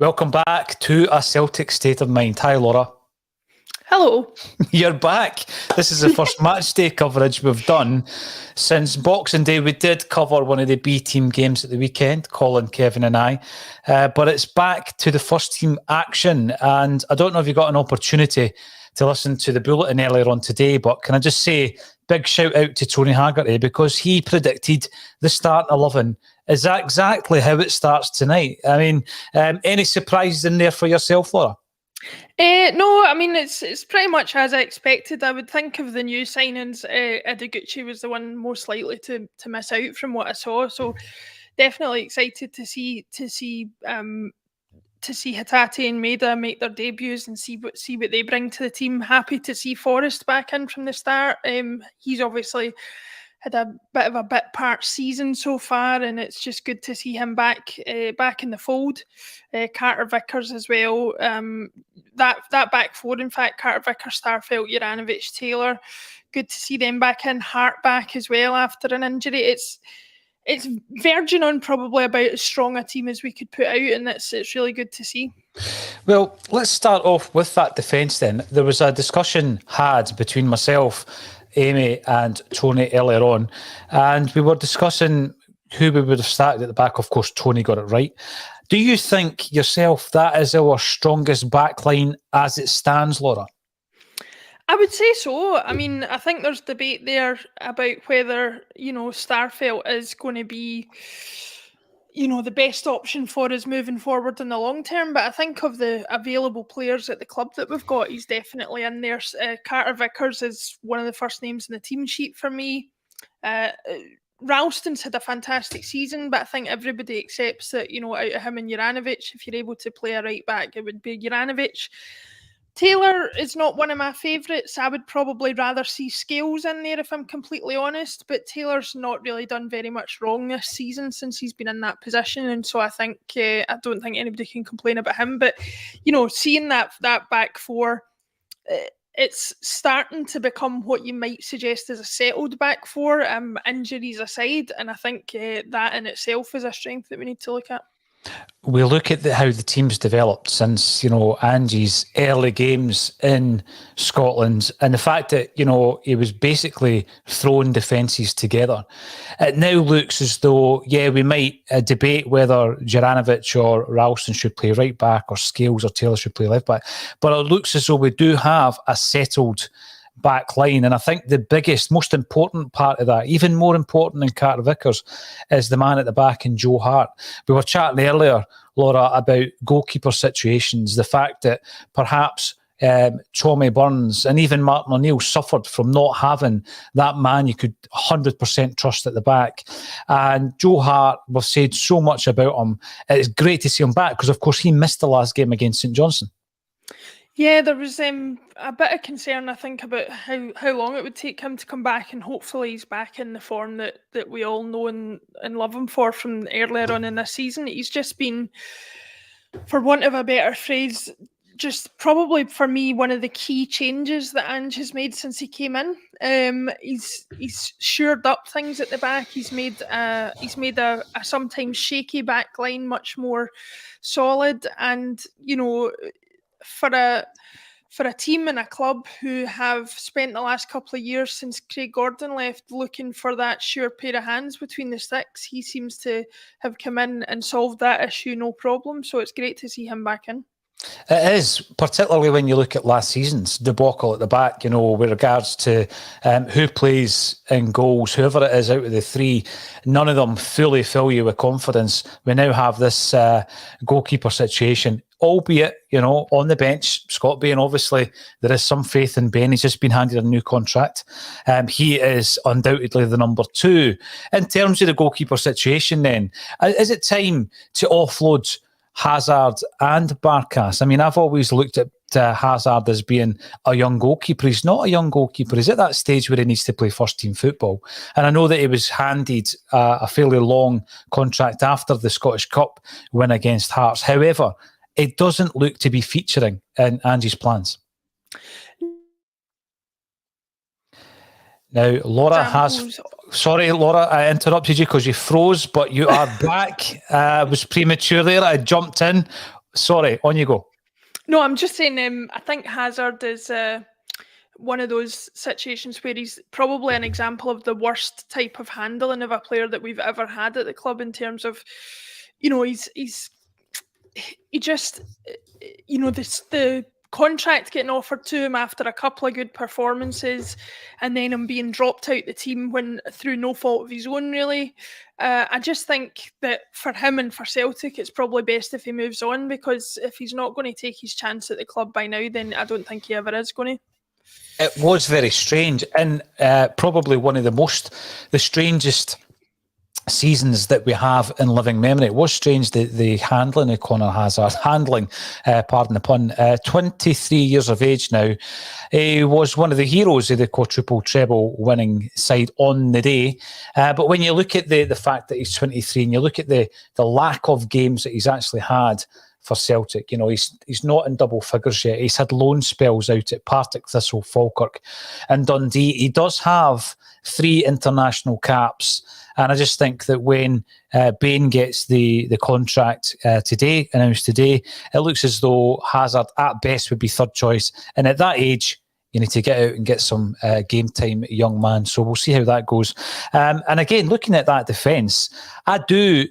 Welcome back to A Celtic State of Mind. Hi, Laura. Hello. You're back. This is the first match day coverage we've done since Boxing Day. We did cover one of the B team games at the weekend, Colin, Kevin and I. But it's back to the first team action. And I don't know if you got an opportunity to listen to the bulletin earlier on today, but can I just say big shout out to Tony Haggerty because he predicted the start 11 is that exactly how it starts tonight. I mean, any surprises in there for yourself, Laura? No, I mean, it's pretty much as I expected. I would think of the new signings, Ideguchi was the one most likely to miss out from what I saw. So definitely excited to see Hatate and Maeda make their debuts and see what they bring to the team. Happy to see Forrest back in from the start. He's obviously had a bit of a bit part season so far, and it's just good to see him back in the fold. Carter Vickers as well. That back four, in fact, Carter Vickers, Starfelt, Juranovic, Taylor. Good to see them back in. Hart back as well after an injury. It's verging on probably about as strong a team as we could put out, and it's really good to see. Well, let's start off with that defence then. There was a discussion had between myself, Amy and Tony earlier on, and we were discussing who we would have started at the back. Of course, Tony got it right. Do you think yourself that is our strongest backline as it stands, Laura? I would say so. I mean, I think there's debate there about whether, Starfelt is going to be, the best option for us moving forward in the long term. But I think of the available players at the club that we've got, he's definitely in there. Carter Vickers is one of the first names in the team sheet for me. Ralston's had a fantastic season, but I think everybody accepts that, out of him and Juranovic, if you're able to play a right back, it would be Juranovic. Taylor is not one of my favourites. I would probably rather see Scales in there if I'm completely honest, but Taylor's not really done very much wrong this season since he's been in that position, and so I think I don't think anybody can complain about him. But seeing that back four, it's starting to become what you might suggest as a settled back four, injuries aside, and I think that in itself is a strength that we need to look at. We look at how the team's developed since, Angie's early games in Scotland, and the fact that, he was basically throwing defences together. It now looks as though, we might debate whether Juranovic or Ralston should play right back or Scales or Taylor should play left back, but it looks as though we do have a settled back line. And I think the biggest, most important part of that, even more important than Carter Vickers, is the man at the back in Joe Hart. We were chatting earlier, Laura, about goalkeeper situations, the fact that perhaps Tommy Burns and even Martin O'Neill suffered from not having that man you could 100% trust at the back. And Joe Hart, we've said so much about him. It's great to see him back because, of course, he missed the last game against St Johnstone. Yeah, there was a bit of concern, I think, about how long it would take him to come back, and hopefully he's back in the form that we all know and love him for from earlier on in this season. He's just been, for want of a better phrase, just probably for me one of the key changes that Ange has made since he came in. He's shored up things at the back. He's made a sometimes shaky back line much more solid, and for a team and a club who have spent the last couple of years since Craig Gordon left looking for that sure pair of hands between the sticks, he seems to have come in and solved that issue no problem. So it's great to see him back in. It is, particularly when you look at last season's debacle at the back, with regards to who plays in goals, whoever it is out of the three, none of them fully fill you with confidence. We now have this goalkeeper situation, albeit, on the bench, Scott Bain, obviously, there is some faith in Ben. He's just been handed a new contract. He is undoubtedly the number two. In terms of the goalkeeper situation then, is it time to offload Hazard and Barkas? I mean, I've always looked at Hazard as being a young goalkeeper. He's not a young goalkeeper. He's at that stage where he needs to play first-team football. And I know that he was handed a fairly long contract after the Scottish Cup win against Hearts. However, it doesn't look to be featuring in Angie's plans. Now, Laura has... Sorry, Laura, I interrupted you because you froze, but you are back. I was premature there. I jumped in. Sorry, on you go. No, I'm just saying, I think Hazard is one of those situations where he's probably an example of the worst type of handling of a player that we've ever had at the club, in terms of, he just, the contract getting offered to him after a couple of good performances, and then him being dropped out the team when through no fault of his own, really. I just think that for him and for Celtic, it's probably best if he moves on, because if he's not going to take his chance at the club by now, then I don't think he ever is going to. It was very strange, and probably one of the strangest seasons that we have in living memory. It was strange, the handling of Conor Hazard, pardon the pun, 23 years of age now. He was one of the heroes of the quadruple treble winning side on the day. But when you look at the fact that he's 23 and you look at the lack of games that he's actually had for Celtic, he's not in double figures yet. He's had loan spells out at Partick Thistle, Falkirk and Dundee. He does have 3 international caps. And I just think that when Bain gets the contract announced today, it looks as though Hazard at best would be third choice. And at that age, you need to get out and get some game time, young man. So we'll see how that goes. And again, looking at that defence, I do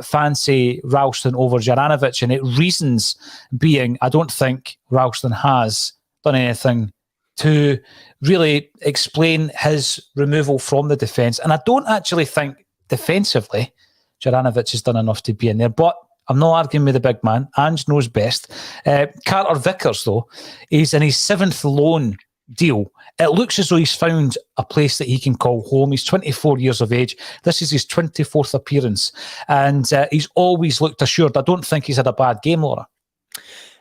fancy Ralston over Juranovic, and it reasons being, I don't think Ralston has done anything to really explain his removal from the defence. And I don't actually think defensively Juranovic has done enough to be in there. But I'm not arguing with the big man. Ange knows best. Carter Vickers, though, he's in his 7th loan deal. It looks as though he's found a place that he can call home. He's 24 years of age. This is his 24th appearance. And he's always looked assured. I don't think he's had a bad game, Laura.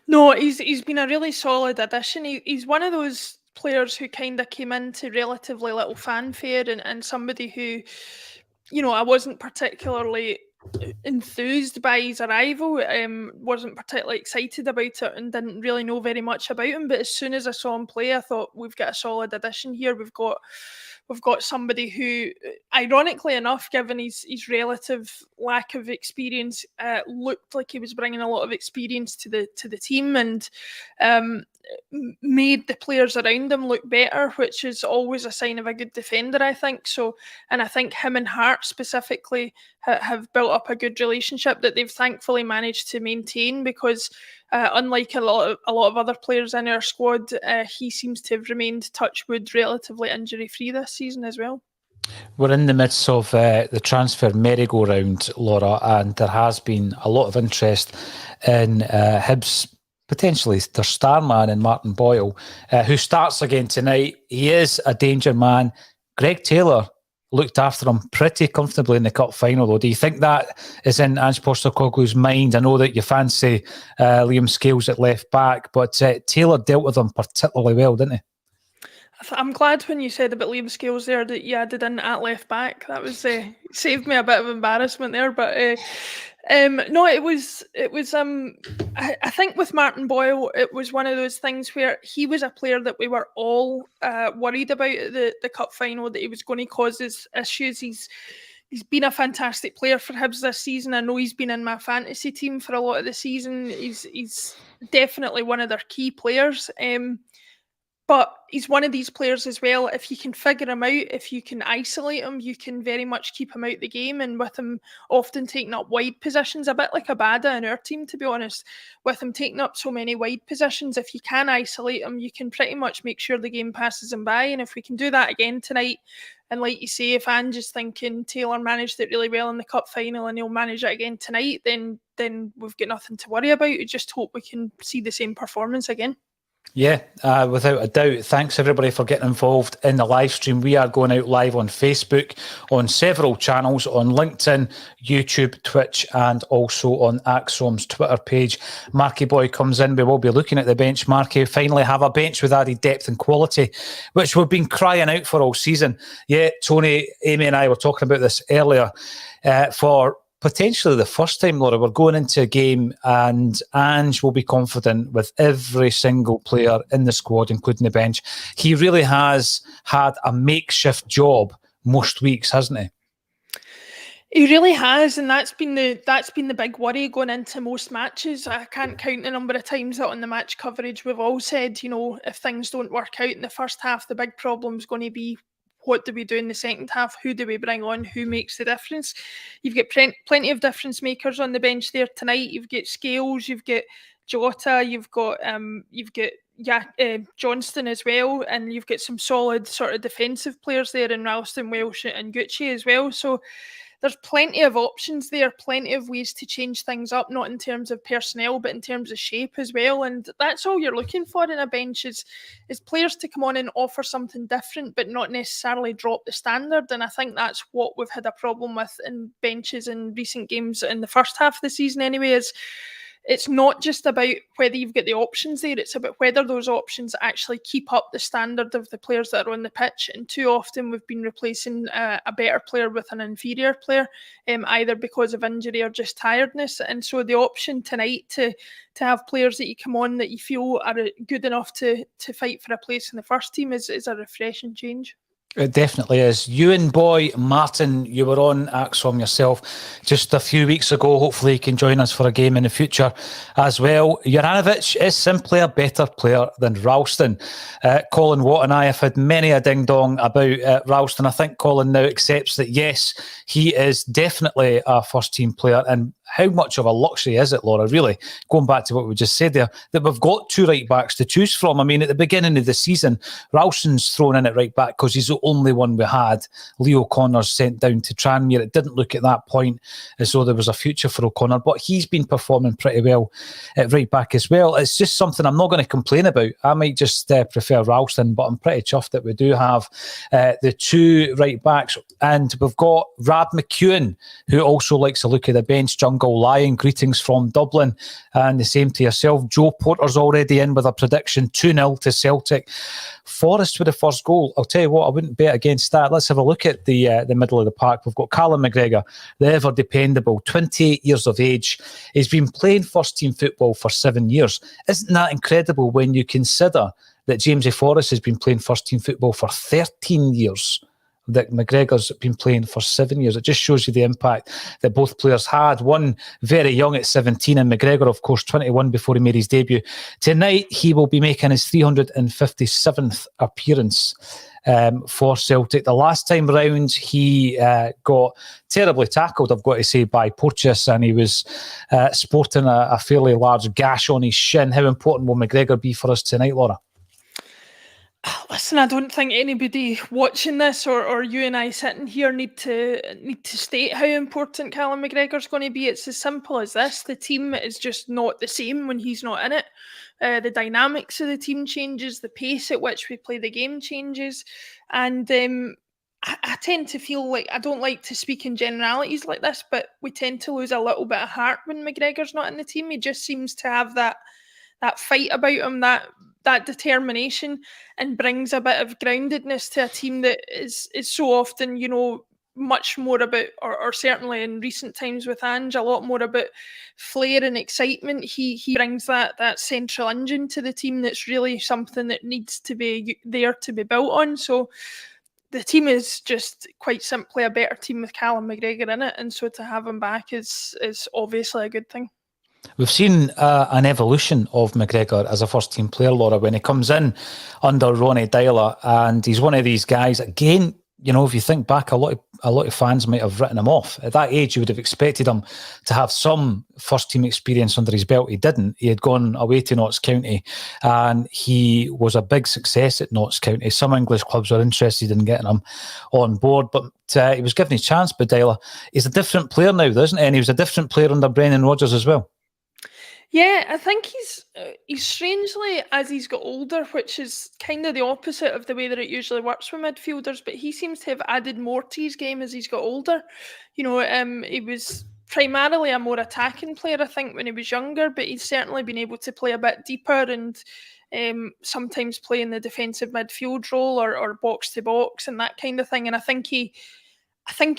No, he's been a really solid addition. He's one of those players who kind of came into relatively little fanfare, and somebody who, I wasn't particularly enthused by his arrival, wasn't particularly excited about it and didn't really know very much about him. But as soon as I saw him play, I thought, we've got a solid addition here. We've got somebody who, ironically enough, given his relative lack of experience, looked like he was bringing a lot of experience to the team, and made the players around him look better, which is always a sign of a good defender, I think. So, and I think him and Hart specifically have built up a good relationship that they've thankfully managed to maintain, because unlike a lot of other players in our squad, he seems to have remained, touch wood, relatively injury-free this season as well. We're in the midst of the transfer merry-go-round, Laura, and there has been a lot of interest in Hibs, potentially their star man in Martin Boyle, who starts again tonight. He is a danger man. Greg Taylor looked after him pretty comfortably in the cup final, though. Do you think that is in Ange Postecoglou's mind? I know that you fancy Liam Scales at left back, but Taylor dealt with him particularly well, didn't he? I'm glad when you said about Liam Scales there that you added in at left back. That was saved me a bit of embarrassment there. But no, it was. I think with Martin Boyle, it was one of those things where he was a player that we were all worried about at the cup final, that he was going to cause us issues. He's been a fantastic player for Hibs this season. I know he's been in my fantasy team for a lot of the season. He's definitely one of their key players. But he's one of these players as well. If you can figure him out, if you can isolate him, you can very much keep him out the game. And with him often taking up wide positions, a bit like Abada in our team, to be honest, with him taking up so many wide positions, if you can isolate him, you can pretty much make sure the game passes him by. And if we can do that again tonight, and like you say, if Ange is thinking Taylor managed it really well in the cup final and he'll manage it again tonight, then we've got nothing to worry about. We just hope we can see the same performance again. Yeah, without a doubt. Thanks everybody for getting involved in the live stream. We are going out live on Facebook, on several channels, on LinkedIn, YouTube, Twitch, and also on Acsom's Twitter page. Marky Boy comes in. We will be looking at the bench, Marky. Finally have a bench with added depth and quality, which we've been crying out for all season. Yeah, Tony, Amy and I were talking about this earlier. For potentially the first time, Laura, we're going into a game and Ange will be confident with every single player in the squad, including the bench. He really has had a makeshift job most weeks, hasn't he? He really has, and that's been the big worry going into most matches. I can't count the number of times that on the match coverage we've all said, if things don't work out in the first half, the big problem's going to be what do we do in the second half? Who do we bring on? Who makes the difference? You've got plenty of difference makers on the bench there tonight. You've got Scales, you've got Jota, you've got Johnston as well, and you've got some solid sort of defensive players there in Ralston, Welsh, and Gucci as well. So there's plenty of options there, plenty of ways to change things up, not in terms of personnel, but in terms of shape as well. And that's all you're looking for in a bench is players to come on and offer something different, but not necessarily drop the standard. And I think that's what we've had a problem with in benches in recent games in the first half of the season anyway, is it's not just about whether you've got the options there, it's about whether those options actually keep up the standard of the players that are on the pitch. And too often we've been replacing a better player with an inferior player, either because of injury or just tiredness. And so the option tonight to have players that you come on that you feel are good enough to fight for a place in the first team is a refreshing change. It definitely is. Ewan Boy, Martin, you were on Acsom yourself just a few weeks ago. Hopefully you can join us for a game in the future as well. Juranovic is simply a better player than Ralston. Colin Watt and I have had many a ding-dong about Ralston. I think Colin now accepts that, yes, he is definitely a first-team player. And how much of a luxury is it, Laura, really, going back to what we just said there, that we've got two right-backs to choose from? I mean, at the beginning of the season, Ralston's thrown in at right-back because he's the only one we had. Leo O'Connor's sent down to Tranmere. It didn't look at that point as though there was a future for O'Connor, but he's been performing pretty well at right-back as well. It's just something I'm not going to complain about. I might just prefer Ralston, but I'm pretty chuffed that we do have the two right-backs. And we've got Rab McEwen, who also likes to look at the bench. Jungle Lion, greetings from Dublin. And the same to yourself. Joe Porter's already in with a prediction, 2-0 to Celtic. Forrest with the first goal. I'll tell you what, I wouldn't bet against that. Let's have a look at the middle of the park. We've got Callum McGregor, the ever dependable, 28 years of age. He's been playing first team football for 7 years. Isn't that incredible when you consider that Jamesy Forrest has been playing first team football for 13 years? That McGregor's been playing for 7 years. It just shows you the impact that both players had. One very young at 17, and McGregor, of course, 21 before he made his debut. Tonight, he will be making his 357th appearance for Celtic. The last time round, he got terribly tackled, I've got to say, by Porteous, and he was sporting a fairly large gash on his shin. How important will McGregor be for us tonight, Laura? Listen, I don't think anybody watching this or you and I sitting here need to state how important Callum McGregor's going to be. It's as simple as this. The team is just not the same when he's not in it. The dynamics of the team changes, the pace at which we play the game changes. And I tend to feel like, I don't like to speak in generalities like this, but we tend to lose a little bit of heart when McGregor's not in the team. He just seems to have that fight about him, that determination, and brings a bit of groundedness to a team that is so often, much more about, or certainly in recent times with Ange, a lot more about flair and excitement. He brings that central engine to the team that's really something that needs to be there to be built on. So the team is just quite simply a better team with Callum McGregor in it, and so to have him back is obviously a good thing. We've seen an evolution of McGregor as a first-team player, Laura, when he comes in under Ronnie Dyler, and he's one of these guys, again, if you think back, a lot of fans might have written him off. At that age, you would have expected him to have some first-team experience under his belt. He didn't. He had gone away to Notts County, and he was a big success at Notts County. Some English clubs were interested in getting him on board, but he was given his chance by Dyler. He's a different player now, isn't he? And he was a different player under Brendan Rodgers as well. Yeah, I think he's strangely, as he's got older, which is kind of the opposite of the way that it usually works with midfielders, but he seems to have added more to his game as he's got older. He was primarily a more attacking player, I think, when he was younger, but he's certainly been able to play a bit deeper and sometimes play in the defensive midfield role or box to box and that kind of thing. And I think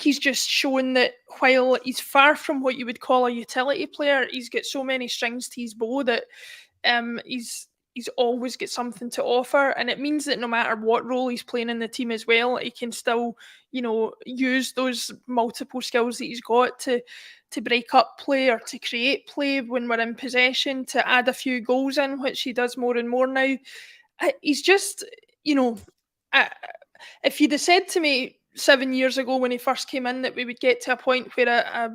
he's just shown that while he's far from what you would call a utility player, he's got so many strings to his bow that he's always got something to offer, and it means that no matter what role he's playing in the team as well, he can still, use those multiple skills that he's got to break up play or to create play when we're in possession, to add a few goals in, which he does more and more now. He's just, if you'd have said to me 7 years ago when he first came in that we would get to a point where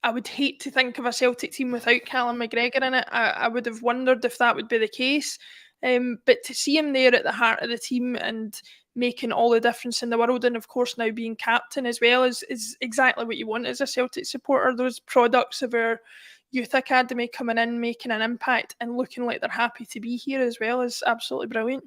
I would hate to think of a Celtic team without Callum McGregor in it, I would have wondered if that would be the case. But to see him there at the heart of the team and making all the difference in the world, and of course now being captain as well, is exactly what you want as a Celtic supporter. Those products of our youth academy coming in, making an impact and looking like they're happy to be here as well is absolutely brilliant.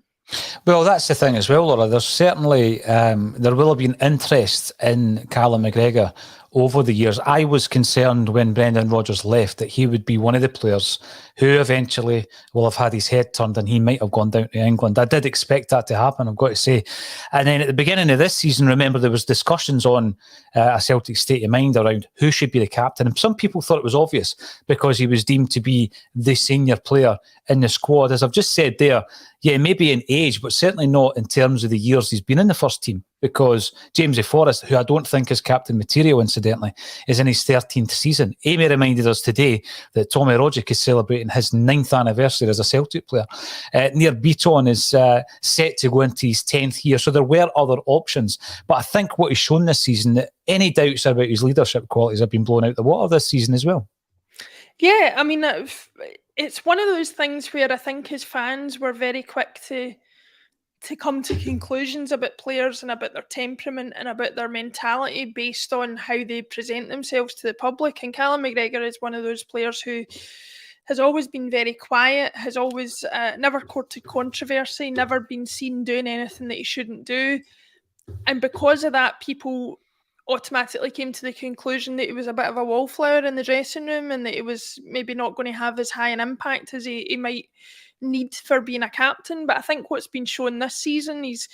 Well, that's the thing as well, Laura. There's certainly, there will have been interest in Callum McGregor over the years. I was concerned when Brendan Rodgers left that he would be one of the players who eventually will have had his head turned and he might have gone down to England. I did expect that to happen, I've got to say. And then at the beginning of this season, remember, there was discussions on a Celtic state of mind around who should be the captain. And some people thought it was obvious because he was deemed to be the senior player in the squad. As I've just said there, yeah, maybe in age, but certainly not in terms of the years he's been in the first team, because Jamesy Forrest, who I don't think is captain material, incidentally, is in his 13th season. Amy reminded us today that Tommy Rogic is celebrating his 9th anniversary as a Celtic player. Nir Beaton is set to go into his 10th year, so there were other options. But I think what he's shown this season, that any doubts about his leadership qualities have been blown out the water this season as well. Yeah, I mean, it's one of those things where I think as fans we're very quick to come to conclusions about players and about their temperament and about their mentality based on how they present themselves to the public. And Callum McGregor is one of those players who has always been very quiet, has always never courted controversy, never been seen doing anything that he shouldn't do. And because of that, people automatically came to the conclusion that he was a bit of a wallflower in the dressing room and that he was maybe not going to have as high an impact as he might need for being a captain. But I think what's been shown this season, he's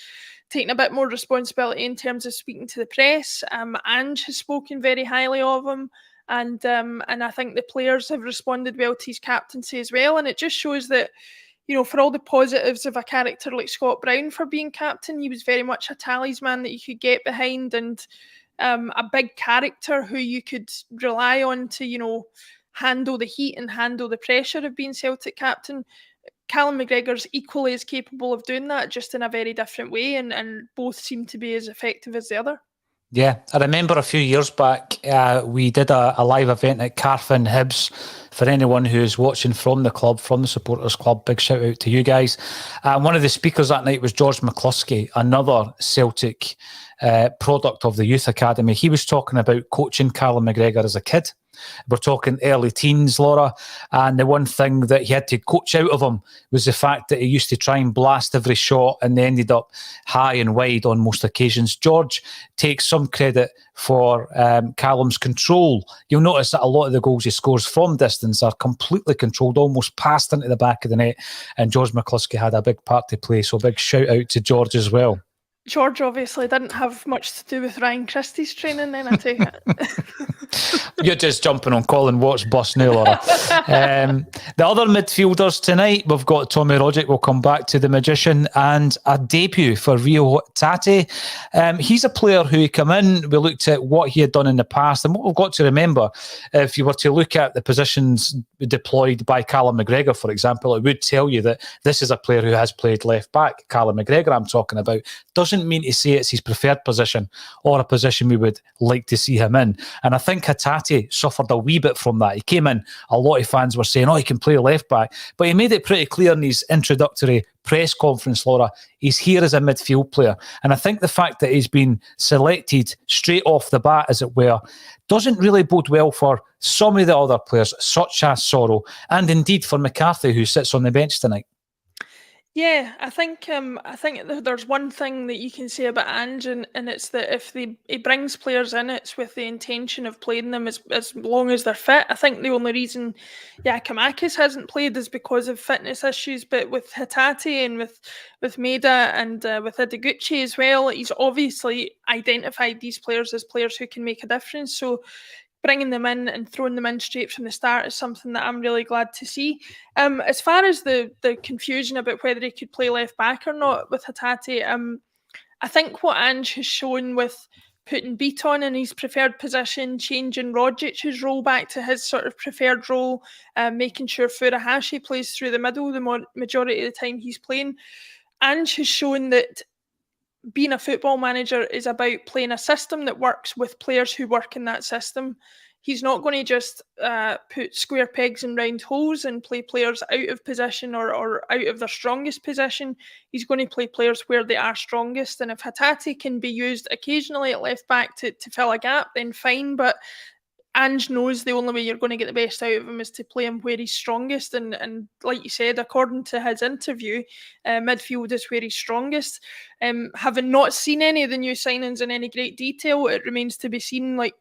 taken a bit more responsibility in terms of speaking to the press. Ange has spoken very highly of him, and I think the players have responded well to his captaincy as well. And it just shows that, for all the positives of a character like Scott Brown for being captain, he was very much a talisman that you could get behind, and a big character who you could rely on to, handle the heat and handle the pressure of being Celtic captain. Callum McGregor's equally as capable of doing that, just in a very different way, and both seem to be as effective as the other. Yeah, I remember a few years back, we did a live event at Carfin Hibs. For anyone who's watching from the club, from the supporters club, big shout out to you guys. One of the speakers that night was George McCluskey, another Celtic product of the youth academy. He was talking about coaching Callum McGregor as a kid. We're talking early teens, Laura, and the one thing that he had to coach out of him was the fact that he used to try and blast every shot and they ended up high and wide on most occasions. George takes some credit for Callum's control. You'll notice that a lot of the goals he scores from distance are completely controlled, almost passed into the back of the net, and George McCluskey had a big part to play, so big shout out to George as well. George obviously didn't have much to do with Ryan Christie's training then, I take it. You're just jumping on Colin Watt's bus now, Laura. The other midfielders tonight, we've got Tommy Rogic, we'll come back to the Magician, and a debut for Rio Tate. He's a player who came in, we looked at what he had done in the past, and what we've got to remember, if you were to look at the positions deployed by Callum McGregor, for example, it would tell you that this is a player who has played left back. Callum McGregor I'm talking about. Doesn't mean to say it's his preferred position or a position we would like to see him in. And I think Hatate suffered a wee bit from that. He came in, a lot of fans were saying, he can play left back. But he made it pretty clear in his introductory press conference, Laura, he's here as a midfield player. And I think the fact that he's been selected straight off the bat, as it were, doesn't really bode well for some of the other players, such as Sorrow, and indeed for McCarthy, who sits on the bench tonight. Yeah, I think there's one thing that you can say about Ange, and it's that if he brings players in, it's with the intention of playing them as long as they're fit. I think the only reason Giakoumakis hasn't played is because of fitness issues, but with Hatate and with Maeda and with Ideguchi as well, he's obviously identified these players as players who can make a difference. So bringing them in and throwing them in straight from the start is something that I'm really glad to see. As far as the confusion about whether he could play left back or not with Hatate, I think what Ange has shown with putting Beaton in his preferred position, changing Rodgic's role back to his sort of preferred role, making sure Furuhashi plays through the middle the majority of the time he's playing. Ange has shown that being a football manager is about playing a system that works with players who work in that system. He's not going to just put square pegs in round holes and play players out of position or out of their strongest position. He's going to play players where they are strongest. And if Hatate can be used occasionally at left back to fill a gap, then fine. But Ange knows the only way you're going to get the best out of him is to play him where he's strongest. And like you said, according to his interview, midfield is where he's strongest. Having not seen any of the new signings in any great detail, it remains to be seen like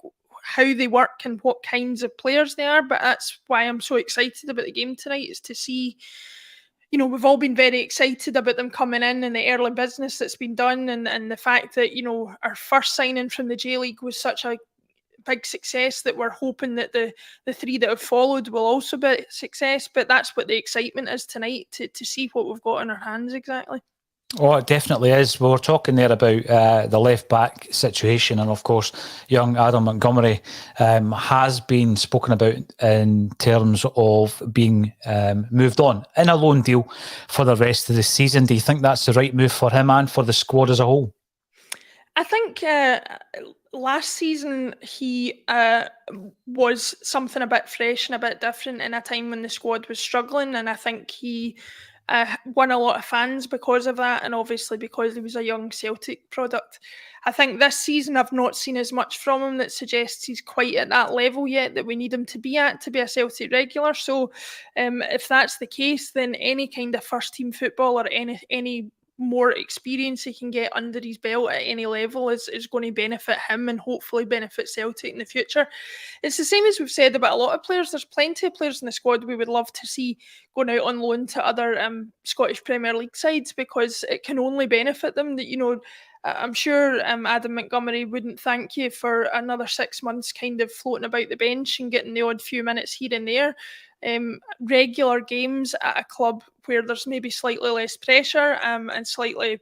how they work and what kinds of players they are. But that's why I'm so excited about the game tonight, is to see, you know, we've all been very excited about them coming in and the early business that's been done, and the fact that, you know, our first signing from the J-League was such a big success that we're hoping that the three that have followed will also be a success. But that's what the excitement is tonight, to see what we've got in our hands exactly. Oh, it definitely is. We were talking there about the left back situation, and of course, young Adam Montgomery has been spoken about in terms of being moved on in a loan deal for the rest of the season. Do you think that's the right move for him and for the squad as a whole? I think last season he was something a bit fresh and a bit different in a time when the squad was struggling, and I think he won a lot of fans because of that, and obviously because he was a young Celtic product. I think this season I've not seen as much from him that suggests he's quite at that level yet that we need him to be at to be a Celtic regular. So if that's the case, then any kind of first team football or any more experience he can get under his belt at any level is going to benefit him and hopefully benefit Celtic in the future. It's the same as we've said about a lot of players. There's plenty of players in the squad we would love to see going out on loan to other Scottish Premier League sides, because it can only benefit them. That, you know, I'm sure Adam Montgomery wouldn't thank you for another 6 months kind of floating about the bench and getting the odd few minutes here and there. Regular games at a club where there's maybe slightly less pressure and slightly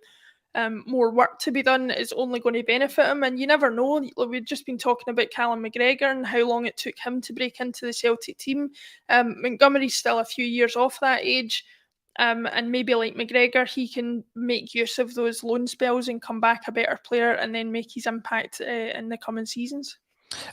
more work to be done is only going to benefit him. And you never know. We've just been talking about Callum McGregor and how long it took him to break into the Celtic team. Montgomery's still a few years off that age. And maybe like McGregor, he can make use of those loan spells and come back a better player and then make his impact in the coming seasons.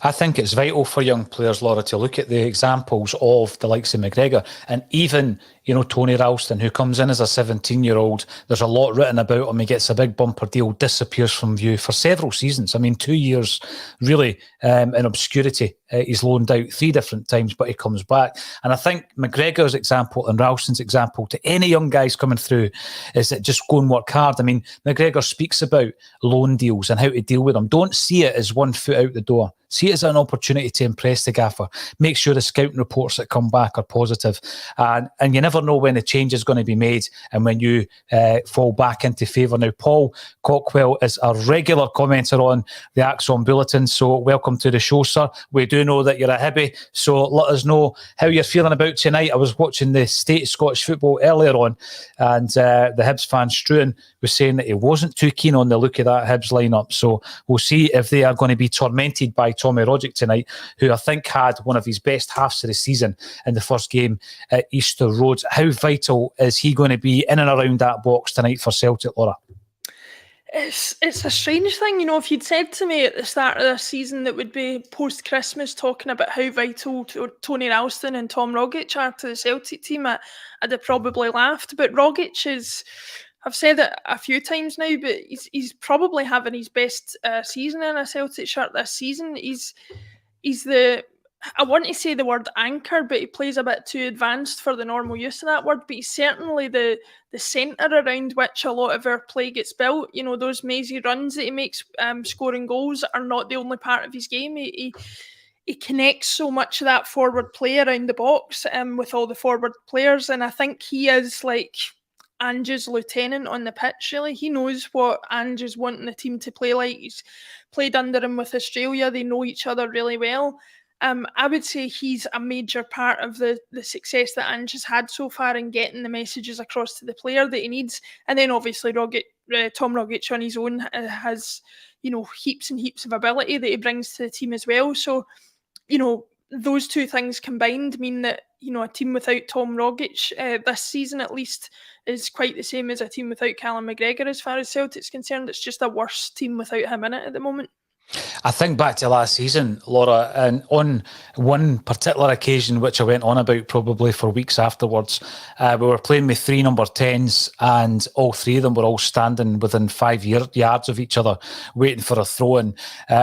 I think it's vital for young players, Laura, to look at the examples of the likes of McGregor and even, you know, Tony Ralston, who comes in as a 17-year-old. There's a lot written about him. He gets a big bumper deal, disappears from view for several seasons. I mean, 2 years really in obscurity. He's loaned out 3 different times, but he comes back. And I think McGregor's example and Ralston's example to any young guys coming through is that just go and work hard. I mean, McGregor speaks about loan deals and how to deal with them. Don't see it as 1 foot out the door. See it as an opportunity to impress the gaffer. Make sure the scouting reports that come back are positive. And you never know when the change is going to be made and when you fall back into favour. Now, Paul Cockwell is a regular commenter on the Acsom Bulletin, so welcome to the show, sir. We do know that you're a Hibby, so let us know how you're feeling about tonight. I was watching the State of Scottish Football earlier on, and the Hibs fan Struan was saying that he wasn't too keen on the look of that Hibs lineup. So we'll see if they are going to be tormented by Tommy Rodgick tonight, who I think had one of his best halves of the season in the first game at Easter Road. How vital is he going to be in and around that box tonight for Celtic, Laura? It's a strange thing, you know. If you'd said to me at the start of this season that would be post-Christmas talking about how vital Tony Ralston and Tom Rogic are to the Celtic team, I'd have probably laughed. But Rogic is, I've said it a few times now, but he's probably having his best season in a Celtic shirt this season. He's the, I want to say the word anchor, but he plays a bit too advanced for the normal use of that word. But he's certainly the centre around which a lot of our play gets built. You know, those mazy runs that he makes scoring goals are not the only part of his game. He connects so much of that forward play around the box with all the forward players. And I think he is like Ange's lieutenant on the pitch, really. He knows what Ange is wanting the team to play like. He's played under him with Australia. They know each other really well. I would say he's a major part of the success that Ange has had so far in getting the messages across to the player that he needs. And then obviously Tom Rogic on his own has, heaps and heaps of ability that he brings to the team as well. So, those two things combined mean that, a team without Tom Rogic this season at least is quite the same as a team without Callum McGregor as far as Celtic's concerned. It's just a worse team without him in it at the moment. I think back to last season, Laura, and on one particular occasion, which I went on about probably for weeks afterwards, we were playing with 3 number 10s, and all 3 of them were all standing within 5 yards of each other, waiting for a throw-in,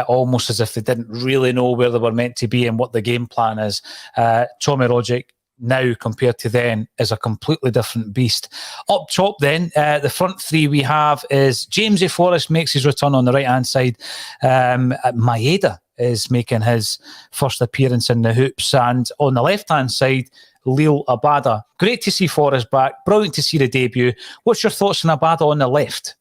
almost as if they didn't really know where they were meant to be and what the game plan is. Tommy Rogic, now compared to then, is a completely different beast. Up top then, the front 3 we have is Jamesy Forrest makes his return on the right-hand side. Maeda is making his first appearance in the hoops. And on the left-hand side, Lil Abada. Great to see Forrest back. Brilliant to see the debut. What's your thoughts on Abada on the left?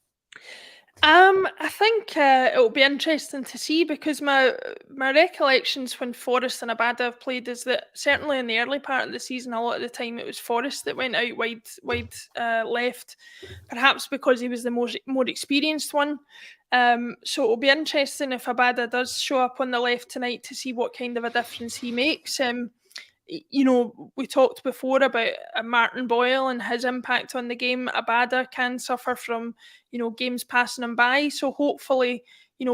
I think it'll be interesting to see, because my recollections when Forrest and Abada have played is that certainly in the early part of the season, a lot of the time it was Forrest that went out wide left, perhaps because he was the more experienced one. So it'll be interesting if Abada does show up on the left tonight to see what kind of a difference he makes. We talked before about Martin Boyle and his impact on the game. Abada can suffer from, games passing him by. So hopefully,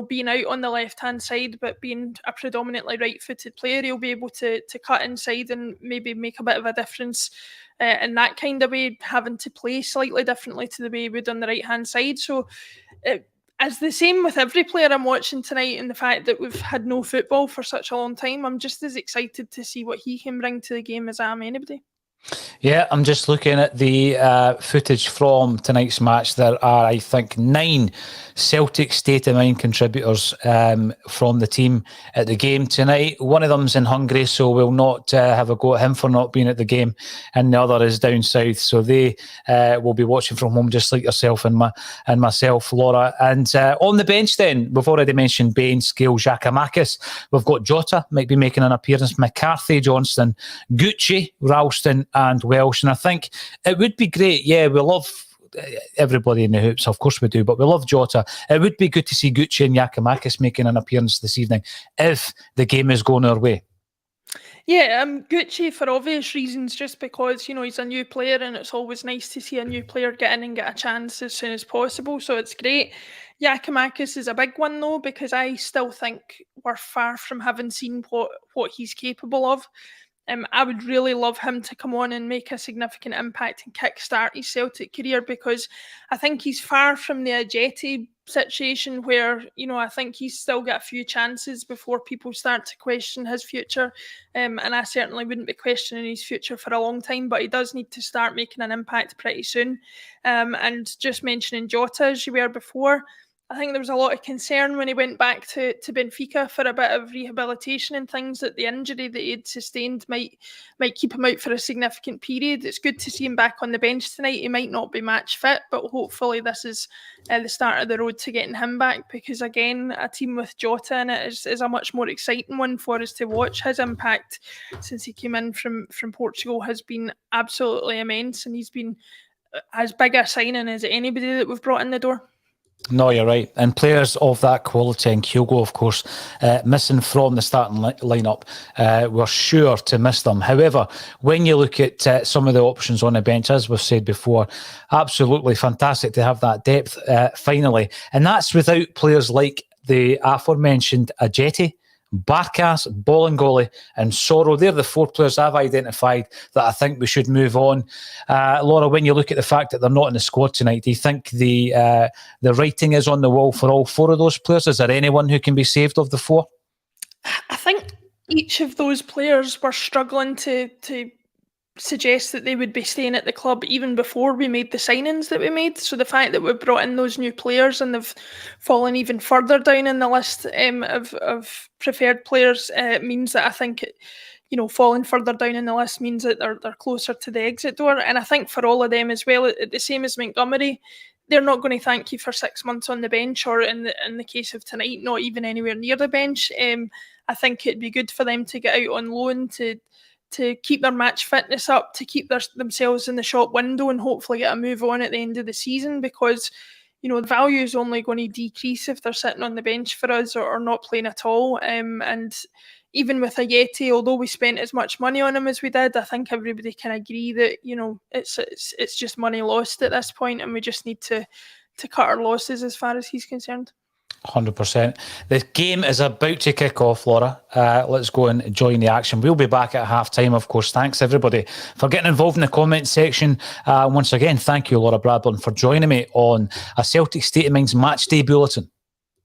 being out on the left-hand side, but being a predominantly right-footed player, he'll be able to cut inside and maybe make a bit of a difference in that kind of way, having to play slightly differently to the way he would on the right-hand side. So as the same with every player I'm watching tonight, and the fact that we've had no football for such a long time, I'm just as excited to see what he can bring to the game as I am anybody. Yeah, I'm just looking at the footage from tonight's match. There are, I think, 9 Celtic state of mind contributors from the team at the game tonight. One of them's in Hungary, so we'll not have a go at him for not being at the game, and the other is down south, so they will be watching from home, just like yourself and myself, Laura. And on the bench then, we've already mentioned Bain, Scale, Giakoumakis. We've got Jota, might be making an appearance, McCarthy, Johnston, Gucci, Ralston and Welsh. And I think it would be great. Yeah, we love everybody in the hoops, of course we do, but we love Jota. It would be good to see Gucci and Giakoumakis making an appearance this evening if the game is going our way. Yeah, Gucci for obvious reasons, just because, he's a new player and it's always nice to see a new player get in and get a chance as soon as possible, so it's great. Giakoumakis is a big one though, because I still think we're far from having seen what he's capable of. I would really love him to come on and make a significant impact and kickstart his Celtic career, because I think he's far from the Ajeti situation where, I think he's still got a few chances before people start to question his future. And I certainly wouldn't be questioning his future for a long time, but he does need to start making an impact pretty soon. And just mentioning Jota, as you were before, I think there was a lot of concern when he went back to Benfica for a bit of rehabilitation and things, that the injury that he'd sustained might keep him out for a significant period. It's good to see him back on the bench tonight. He might not be match fit, but hopefully this is the start of the road to getting him back, because again, a team with Jota in it is a much more exciting one for us to watch. His impact since he came in from Portugal has been absolutely immense, and he's been as big a signing as anybody that we've brought in the door. No, you're right. And players of that quality, and Kyogo, of course, missing from the starting lineup, we're sure to miss them. However, when you look at some of the options on the bench, as we've said before, absolutely fantastic to have that depth finally. And that's without players like the aforementioned Ajeti, Barkas, Bolingoli and Soro. They're the 4 players I've identified that I think we should move on. Laura, when you look at the fact that they're not in the squad tonight, do you think the writing is on the wall for all 4 of those players? Is there anyone who can be saved of the 4? I think each of those players were struggling to suggest that they would be staying at the club even before we made the signings that we made. So the fact that we brought in those new players and they've fallen even further down in the list of preferred players means that I think, falling further down in the list means that they're closer to the exit door. And I think for all of them as well, the same as Montgomery, they're not going to thank you for 6 months on the bench, or in the case of tonight, not even anywhere near the bench. I think it'd be good for them to get out on loan to keep their match fitness up, to keep themselves in the shop window, and hopefully get a move on at the end of the season, because the value is only going to decrease if they're sitting on the bench for us or not playing at all. And even with Ajeti, although we spent as much money on him as we did, I think everybody can agree that it's just money lost at this point, and we just need to cut our losses as far as he's concerned. 100%. The game is about to kick off, Laura. Let's go and join the action. We'll be back at half-time, of course. Thanks, everybody, for getting involved in the comment section. Once again, thank you, Laura Bradburn, for joining me on a Celtic State of Mind's Match Day Bulletin.